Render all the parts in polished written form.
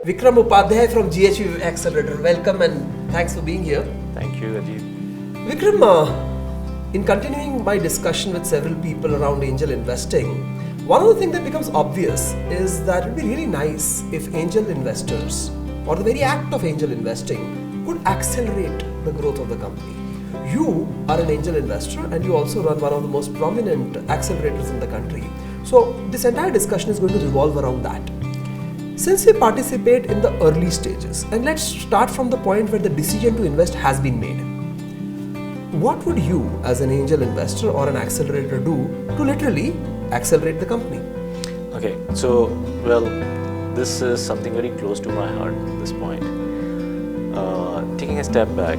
Vikram Upadhyay from GHV Accelerator. Welcome and thanks for being here. Thank you, Ajit. Vikram, in continuing my discussion with several people around angel investing, one of the things that becomes obvious is that it would be really nice if angel investors or the very act of angel investing could accelerate the growth of the company. You are an angel investor and you also run one of the most prominent accelerators in the country. So this entire discussion is going to revolve around that. Since we participate in the early stages, and let's start from the point where the decision to invest has been made. What would you as an angel investor or an accelerator do to literally accelerate the company? Okay, so, well, this is something very close to my heart at this point. Taking a step back,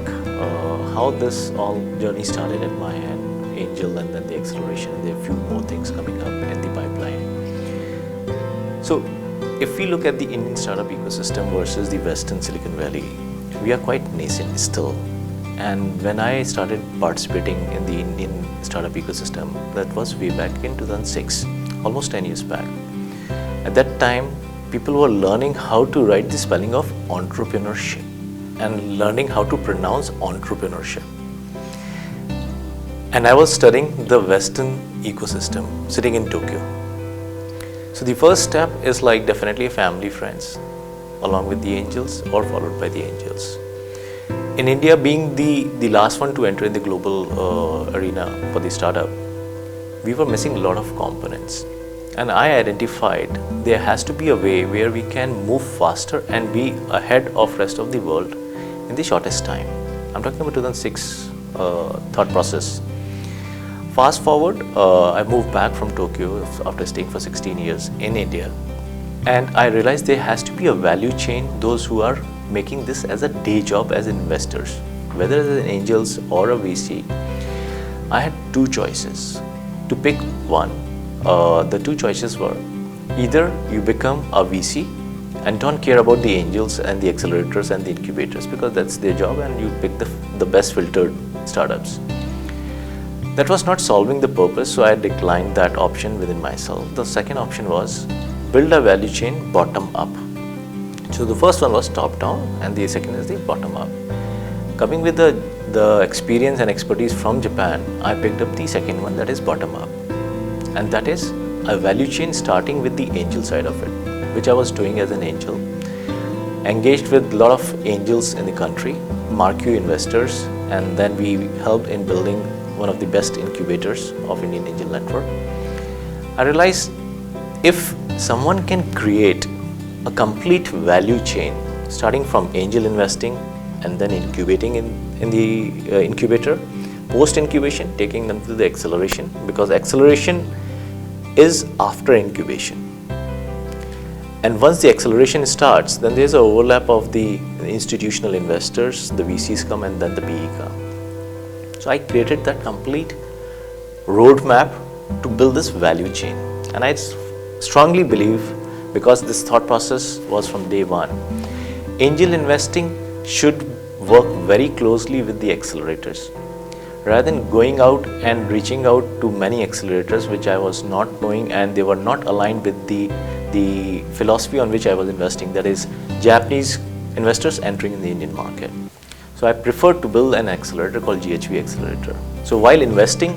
how this all journey started at my end, angel and then the acceleration, there are a few more things coming up in the pipeline. So, if we look at the Indian startup ecosystem versus the Western Silicon Valley, we are quite nascent still. And when I started participating in the Indian startup ecosystem, that was way back in 2006, almost 10 years back. At that time, people were learning how to write the spelling of entrepreneurship and learning how to pronounce entrepreneurship. And I was studying the Western ecosystem, sitting in Tokyo. So the first step is like definitely family, friends, along with the angels or followed by the angels. In India, being the last one to enter in the global arena for the startup, we were missing a lot of components. And I identified there has to be a way where we can move faster and be ahead of rest of the world in the shortest time. I'm talking about 2006 thought process. Fast forward, I moved back from Tokyo after staying for 16 years in India, and I realized there has to be a value chain, those who are making this as a day job as investors, whether as an angels or a VC. I had two choices to pick one. The two choices were either you become a VC and don't care about the angels and the accelerators and the incubators because that's their job, and you pick the best filtered startups. That was not solving the purpose, so I declined that option within myself. The second option was build a value chain bottom up. So the first one was top down and the second is the bottom up. Coming with the experience and expertise from Japan, I picked up the second one, that is bottom up. And that is a value chain starting with the angel side of it, which I was doing as an angel. Engaged with a lot of angels in the country, marquee investors, and then we helped in building one of the best incubators of Indian Angel Network. I realized if someone can create a complete value chain starting from angel investing and then incubating in the incubator, post incubation taking them to the acceleration, because acceleration is after incubation. And once the acceleration starts, then there's an overlap of the institutional investors, the VCs come and then the PE come. So I created that complete roadmap to build this value chain. And I strongly believe, because this thought process was from day one, angel investing should work very closely with the accelerators. Rather than going out and reaching out to many accelerators which I was not knowing and they were not aligned with the philosophy on which I was investing, that is Japanese investors entering in the Indian market. So I preferred to build an accelerator called GHV Accelerator. So while investing,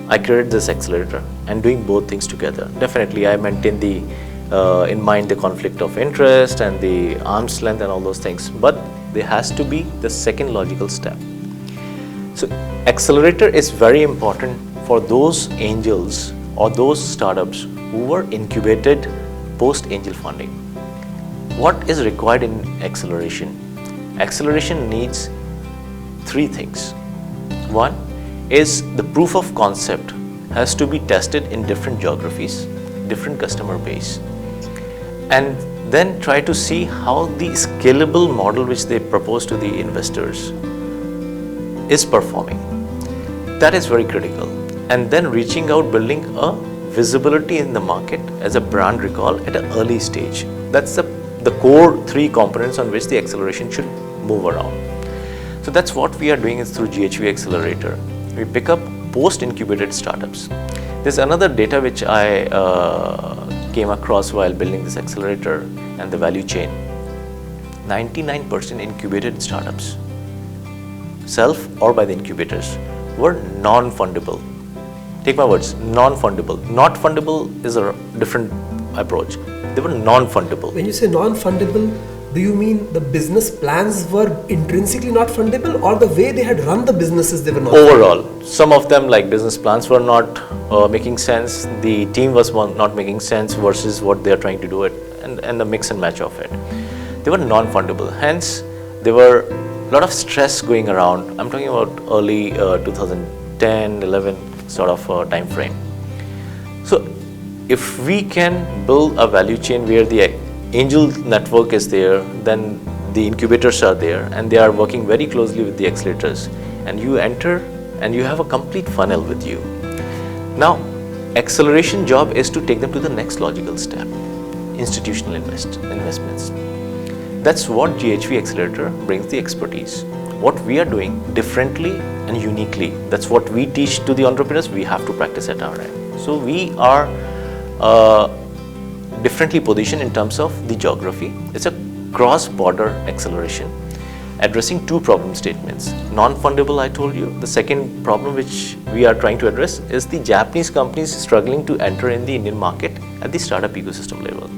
I created this accelerator and doing both things together. Definitely I maintain in mind the conflict of interest and the arm's length and all those things, but there has to be the second logical step. So accelerator is very important for those angels or those startups who were incubated post angel funding. What is required in acceleration? Acceleration needs three things. One is the proof of concept has to be tested in different geographies, different customer base, and then try to see how the scalable model which they propose to the investors is performing. That is very critical. And then reaching out, building a visibility in the market as a brand recall at an early stage. That's the core three components on which the acceleration should move around. So that's what we are doing is through GHV Accelerator. We pick up post-incubated startups. There's another data which I came across while building this accelerator and the value chain. 99% incubated startups, self or by the incubators, were non-fundable. Take my words, non-fundable. Not fundable is a different approach. They were non-fundable. When you say non-fundable, do you mean the business plans were intrinsically not fundable, or the way they had run the businesses they were not Overall, some of them, like business plans, were not making sense. The team was not making sense versus what they are trying to do it, and the mix and match of it. They were non-fundable. Hence, there were a lot of stress going around. I'm talking about early 2010, 11 sort of time frame. So, if we can build a value chain where the angel network is there, then the incubators are there, and they are working very closely with the accelerators, and you enter and you have a complete funnel with you. Now, acceleration job is to take them to the next logical step, institutional investments. That's what GHV Accelerator brings, the expertise. What we are doing differently and uniquely, that's what we teach to the entrepreneurs, we have to practice at our end. So we are differently positioned in terms of the geography. It's a cross-border acceleration addressing two problem statements. Non-fundable, I told you. The second problem which we are trying to address is the Japanese companies struggling to enter in the Indian market at the startup ecosystem level.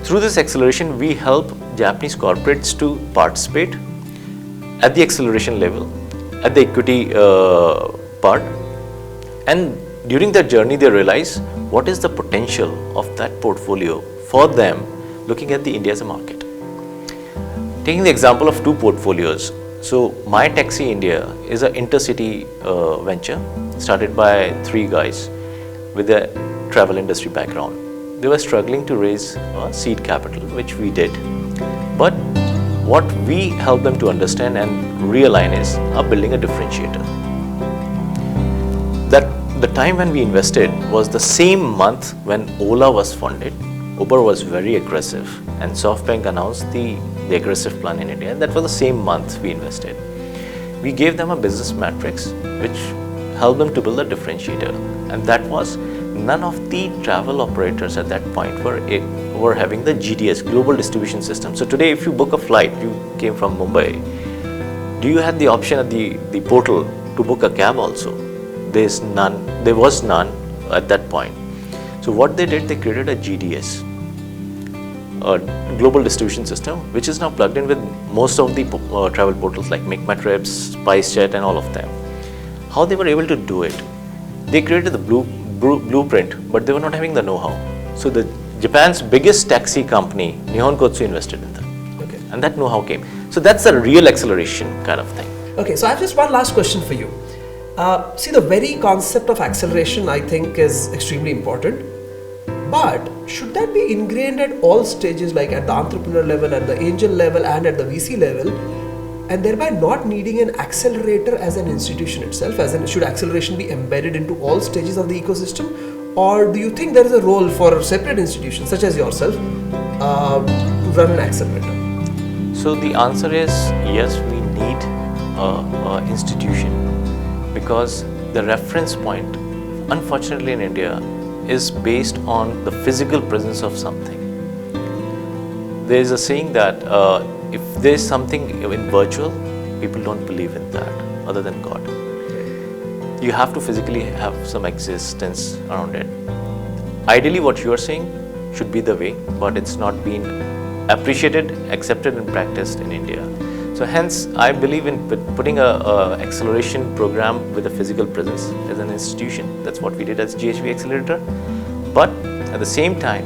Through this acceleration, we help Japanese corporates to participate at the acceleration level, at the equity part, and during that journey they realize what is the potential of that portfolio for them looking at the India as a market. Taking the example of two portfolios, so My Taxi India is an intercity venture started by three guys with a travel industry background. They were struggling to raise seed capital, which we did. But what we help them to understand and realign is building a differentiator. That the time when we invested was the same month when Ola was funded. Uber was very aggressive, and SoftBank announced the aggressive plan in India. That was the same month we invested. We gave them a business matrix which helped them to build a differentiator, and that was none of the travel operators at that point were having the GDS, Global Distribution System. So today, if you book a flight, you came from Mumbai, do you have the option at the portal to book a cab also? There was none at that point. So what they did, they created a GDS, a Global Distribution System, which is now plugged in with most of the travel portals like MakeMyTrips, SpiceJet, and all of them. How they were able to do it? They created the blueprint, but they were not having the know-how. So the Japan's biggest taxi company, Nihon Kotsu, invested in them. Okay. And that know-how came. So that's a real acceleration kind of thing. Okay, so I have just one last question for you. See, the very concept of acceleration, I think, is extremely important. But should that be ingrained at all stages, like at the entrepreneur level, at the angel level, and at the VC level, and thereby not needing an accelerator as an institution itself? As in, should acceleration be embedded into all stages of the ecosystem? Or do you think there is a role for separate institutions, such as yourself, to run an accelerator? So the answer is yes, we need an institution, because the reference point, unfortunately in India, is based on the physical presence of something. There is a saying that if there is something in virtual, people don't believe in that other than God. You have to physically have some existence around it. Ideally, what you are saying should be the way, but it's not been appreciated, accepted, and practiced in India. So hence, I believe in putting a acceleration program with a physical presence as an institution. That's what we did as GHV Accelerator. But at the same time,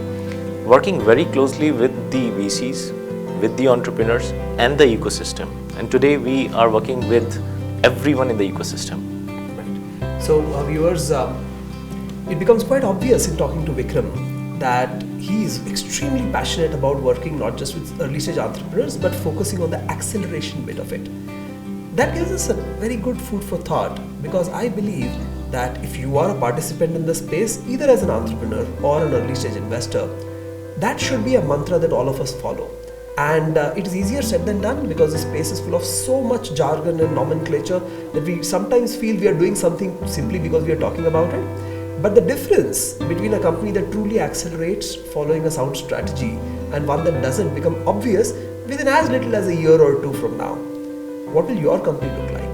working very closely with the VCs, with the entrepreneurs, and the ecosystem. And today, we are working with everyone in the ecosystem. Right. So, viewers, it becomes quite obvious in talking to Vikram that he is extremely passionate about working not just with early stage entrepreneurs, but focusing on the acceleration bit of it. That gives us a very good food for thought, because I believe that if you are a participant in the space, either as an entrepreneur or an early stage investor, that should be a mantra that all of us follow. And it is easier said than done because the space is full of so much jargon and nomenclature that we sometimes feel we are doing something simply because we are talking about it. But the difference between a company that truly accelerates following a sound strategy and one that doesn't become obvious within as little as a year or two from now. What will your company look like?